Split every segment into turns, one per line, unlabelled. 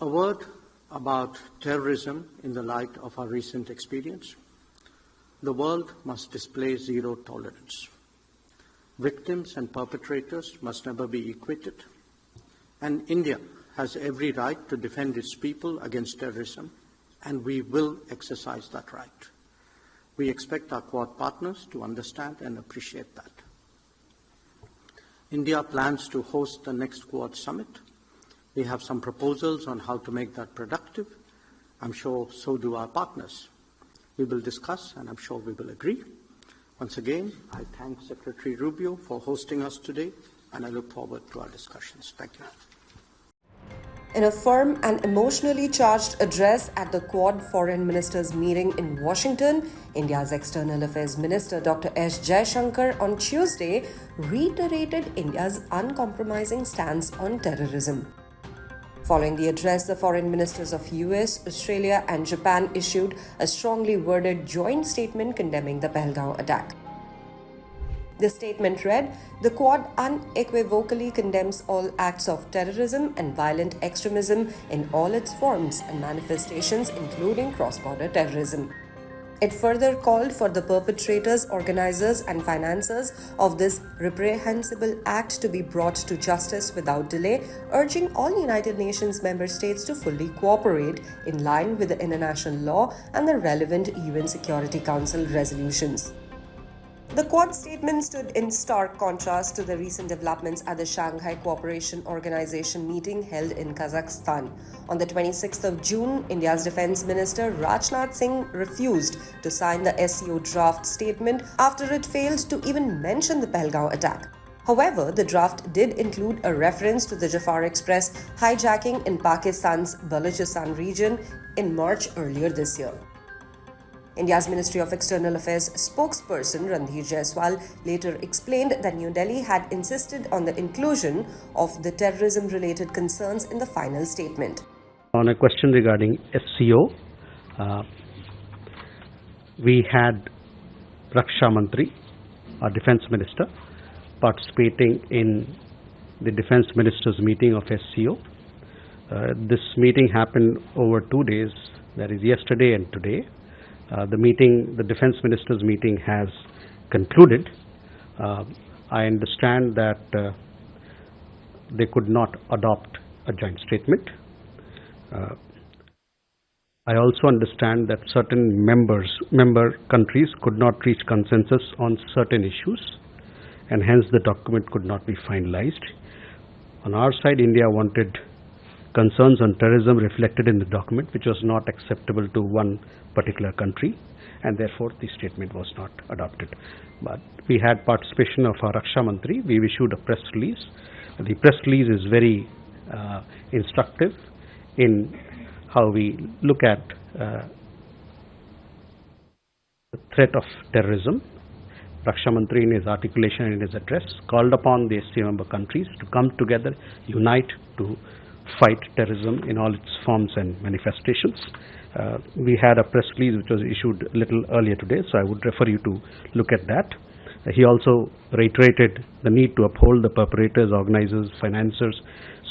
A word about terrorism in the light of our recent experience. The world must display zero tolerance. Victims and perpetrators must never be equated. And India has every right to defend its people against terrorism, and we will exercise that right. We expect our Quad partners to understand and appreciate that. India plans to host the next Quad summit. We have some proposals on how to make that productive. I'm sure so do our partners. We will discuss, and I'm sure we will agree. Once again, I thank Secretary Rubio for hosting us today, and I look forward to our discussions. Thank you.
In a firm and emotionally charged address at the Quad Foreign Ministers meeting in Washington, India's External Affairs Minister Dr. Jaishankar on Tuesday reiterated India's uncompromising stance on terrorism. Following the address, the foreign ministers of US, Australia and Japan issued a strongly worded joint statement condemning the Pahalgam attack. The statement read, "The Quad unequivocally condemns all acts of terrorism and violent extremism in all its forms and manifestations, including cross-border terrorism." It further called for the perpetrators, organizers, and financiers of this reprehensible act to be brought to justice without delay, urging all United Nations member states to fully cooperate in line with the international law and the relevant UN Security Council resolutions. The Quad statement stood in stark contrast to the recent developments at the Shanghai Cooperation Organization meeting held in Kazakhstan. On the 26th of June, India's Defense Minister Rajnath Singh refused to sign the SCO draft statement after it failed to even mention the Pahalgam attack. However, the draft did include a reference to the Jafar Express hijacking in Pakistan's Balochistan region in March earlier this year. India's Ministry of External Affairs spokesperson Randhir Jaiswal later explained that New Delhi had insisted on the inclusion of the terrorism-related concerns in the final statement.
On a question regarding SCO, we had Raksha Mantri, our Defence Minister, participating in the Defence Ministers meeting of SCO. This meeting happened over 2 days, that is yesterday and today. The Defence Ministers meeting has concluded. I understand that they could not adopt a joint statement. I also understand that certain member countries could not reach consensus on certain issues, and hence the document could not be finalized. On our side, India wanted concerns on terrorism reflected in the document, which was not acceptable to one particular country, and therefore the statement was not adopted. But we had participation of our Raksha Mantri. We issued a press release. The press release is very instructive in how we look at the threat of terrorism. Raksha Mantri, in his articulation and in his address, called upon the SCO member countries to come together, unite to fight terrorism in all its forms and manifestations. We had a press release which was issued a little earlier today, so I would refer you to look at that. He also reiterated the need to uphold the perpetrators, organizers, financiers,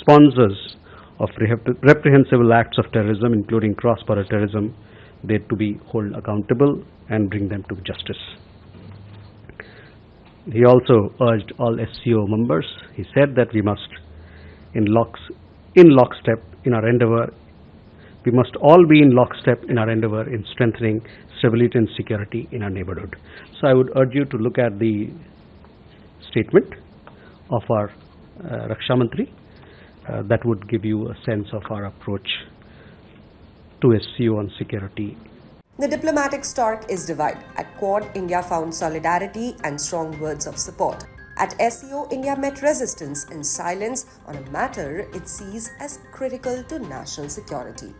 sponsors of reprehensible acts of terrorism, including cross-border terrorism. They to be held accountable and bring them to justice. He also urged all SCO members. He said that we must in lockstep in our endeavor. We must all be in lockstep in our endeavor in strengthening stability and security in our neighborhood. So I would urge you to look at the statement of our Raksha Mantri. That would give you a sense of our approach to SCO on security.
The diplomatic stork is divided. At Quad, India found solidarity and strong words of support. At SCO, India met resistance and silence on a matter it sees as critical to national security.